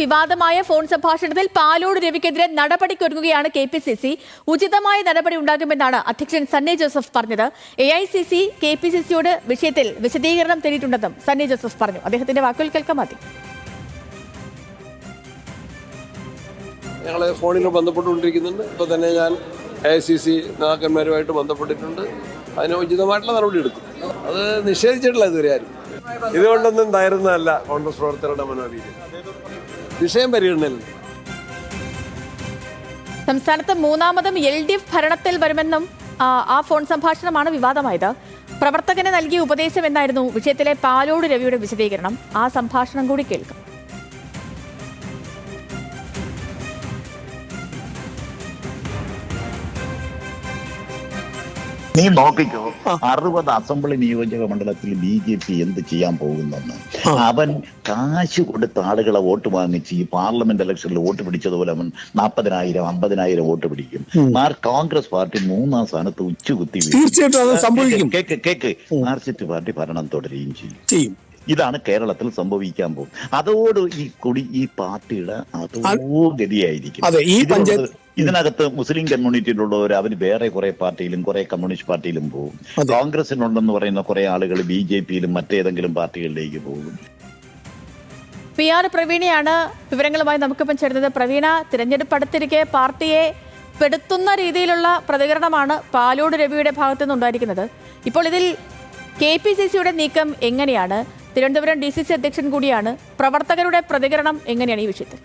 വിവാദമായ ഫോൺ സംഭാഷണത്തിൽ പാലോട് രവിക്കെതിരെ നടപടിക്കൊരുങ്ങുകയാണ് KPCC. ഉചിതമായ നടപടി ഉണ്ടാകുമെന്നാണ് അധ്യക്ഷൻ സണ്ണി ജോസഫ് പറഞ്ഞത്. AICC KPCCയോട് വിഷയത്തിൽ വിശദീകരണം തേടിയിട്ടുണ്ടെന്നും സണ്ണി ജോസഫ് പറഞ്ഞു. അദ്ദേഹത്തിന്റെ വാക്കുകൾ കേൾക്കാൻ മതി. ഞങ്ങൾ ഫോണിൽ ബന്ധപ്പെട്ടുകൊണ്ടിരിക്കുന്നുണ്ട്. ഇപ്പോൾ തന്നെ ഞാൻ AICC നേതാക്കന്മാരുമായിട്ട് ബന്ധപ്പെട്ടിട്ടുണ്ട്. അതിന് ഉചിതമായിട്ടുള്ള നടപടി എടുക്കും. അത് നിഷേധിച്ചിട്ടില്ല ഇതുവരെ ആരും. ഇതുകൊണ്ടൊന്നും തകരുന്നതല്ല കോൺഗ്രസ് പ്രവർത്തകരുടെ മനോവീര്യം. വിഷയം പരിഗണനയിൽ സംസ്ഥാനത്ത് മൂന്നാമതും LDF ഭരണത്തിൽ വരുമെന്നും ആ ഫോൺ സംഭാഷണമാണ് വിവാദമായത്. പ്രവർത്തകന് നൽകിയ ഉപദേശം എന്നായിരുന്നു വിഷയത്തിലെ പാലോട് രവിയുടെ വിശദീകരണം. ആ സംഭാഷണം കൂടി കേൾക്കാം. നീ നോക്കിക്കോ, 60 അസംബ്ലി നിയോജക മണ്ഡലത്തിൽ BJP എന്ത് ചെയ്യാൻ പോകുന്നെന്ന്. അവൻ കാശ് കൊടുത്ത ആളുകളെ വോട്ട് വാങ്ങിച്ച് ഈ പാർലമെന്റ് ഇലക്ഷനിൽ വോട്ട് പിടിച്ചതുപോലെ അവൻ 40,000 50,000 വോട്ട് പിടിക്കും. കോൺഗ്രസ് പാർട്ടി 3ാം സ്ഥാനത്ത് ഉച്ചുകുത്തി കേക്ക് മാർക്സിസ്റ്റ് പാർട്ടി ഭരണം തുടരുകയും ചെയ്യും. ഇതാണ് കേരളത്തിൽ സംഭവിക്കാൻ പോകും. അതോട് ഈ പാർട്ടിയുടെ അതോ ഗതിയായിരിക്കും. ഇതിനകത്ത് മുസ്ലിം കമ്മ്യൂണിറ്റിയിലുള്ളവർ അവർ വേറെ കുറെ പാർട്ടിയിലും കുറെ കമ്മ്യൂണിസ്റ്റ് പാർട്ടിയിലും പോകും. കോൺഗ്രസിനുണ്ടെന്ന് പറയുന്ന കുറെ ആളുകൾ BJPയിലും മറ്റേതെങ്കിലും പാർട്ടികളിലേക്ക് പോകും. PR പ്രവീണയാണ് വിവരങ്ങളുമായി നമുക്കിപ്പം ചേരുന്നത്. പ്രവീണ, തിരഞ്ഞെടുപ്പ് അടുത്തിരിക്കെ പാർട്ടിയെ പെടുത്തുന്ന രീതിയിലുള്ള പ്രതികരണമാണ് പാലോട് രവിയുടെ ഭാഗത്തു നിന്നുണ്ടായിരിക്കുന്നത്. ഇപ്പോൾ ഇതിൽ KPCCയുടെ നീക്കം എങ്ങനെയാണ്? തിരുവനന്തപുരം DCC അധ്യക്ഷൻ കൂടിയാണ്. പ്രവർത്തകരുടെ പ്രതികരണം എങ്ങനെയാണ് ഈ വിഷയത്തിൽ?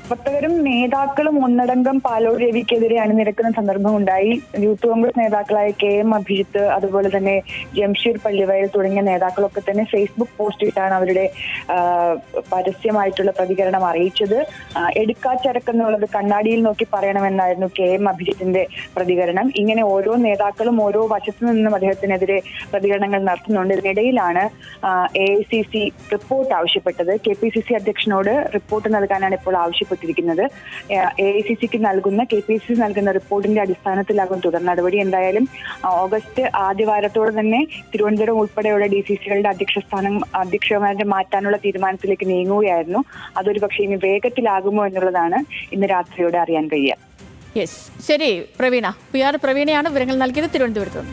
പ്രവർത്തകരും നേതാക്കളും ഒന്നടങ്കം പാലോട് രവിക്കെതിരെ അണിനിരക്കുന്ന സന്ദർഭമുണ്ടായി. യൂത്ത് കോൺഗ്രസ് നേതാക്കളായ KM അഭിജിത്ത്, അതുപോലെ തന്നെ ജംഷീർ പള്ളിവയൽ തുടങ്ങിയ നേതാക്കളൊക്കെ തന്നെ ഫേസ്ബുക്ക് പോസ്റ്റ് ഇട്ടാണ് അവരുടെ പരസ്യമായിട്ടുള്ള പ്രതികരണം അറിയിച്ചത്. എടുക്കാച്ചരക്കെന്നുള്ളത് കണ്ണാടിയിൽ നോക്കി പറയണമെന്നായിരുന്നു KM അഭിജിത്തിന്റെ പ്രതികരണം. ഇങ്ങനെ ഓരോ നേതാക്കളും ഓരോ വശത്തു നിന്നും അദ്ദേഹത്തിനെതിരെ പ്രതികരണങ്ങൾ നടത്തുന്നുണ്ട്. ഇതിനിടയിലാണ് AICC റിപ്പോർട്ട് ആവശ്യപ്പെട്ടത്. KPCC അധ്യക്ഷനോട് റിപ്പോർട്ട് നൽകാനാണ് ഇപ്പോൾ ആവശ്യപ്പെട്ടത്. AICC നൽകുന്ന KPCC നൽകുന്ന റിപ്പോർട്ടിന്റെ അടിസ്ഥാനത്തിലാകും തുടർ നടപടി. എന്തായാലും ഓഗസ്റ്റ് ആദ്യവാരത്തോടെ തന്നെ തിരുവനന്തപുരം ഉൾപ്പെടെയുള്ള DCCകളുടെ അധ്യക്ഷന്മാരെ മാറ്റാനുള്ള തീരുമാനത്തിലേക്ക് നീങ്ങുകയായിരുന്നു. അതൊരു പക്ഷേ ഇനി വേഗത്തിലാകുമോ എന്നുള്ളതാണ് ഇന്ന് രാത്രിയോടെ അറിയാൻ കഴിയുക. ശരി പ്രവീണ, PR പ്രവീണയാണ് വിവരങ്ങൾ നൽകിയത് തിരുവനന്തപുരത്ത്.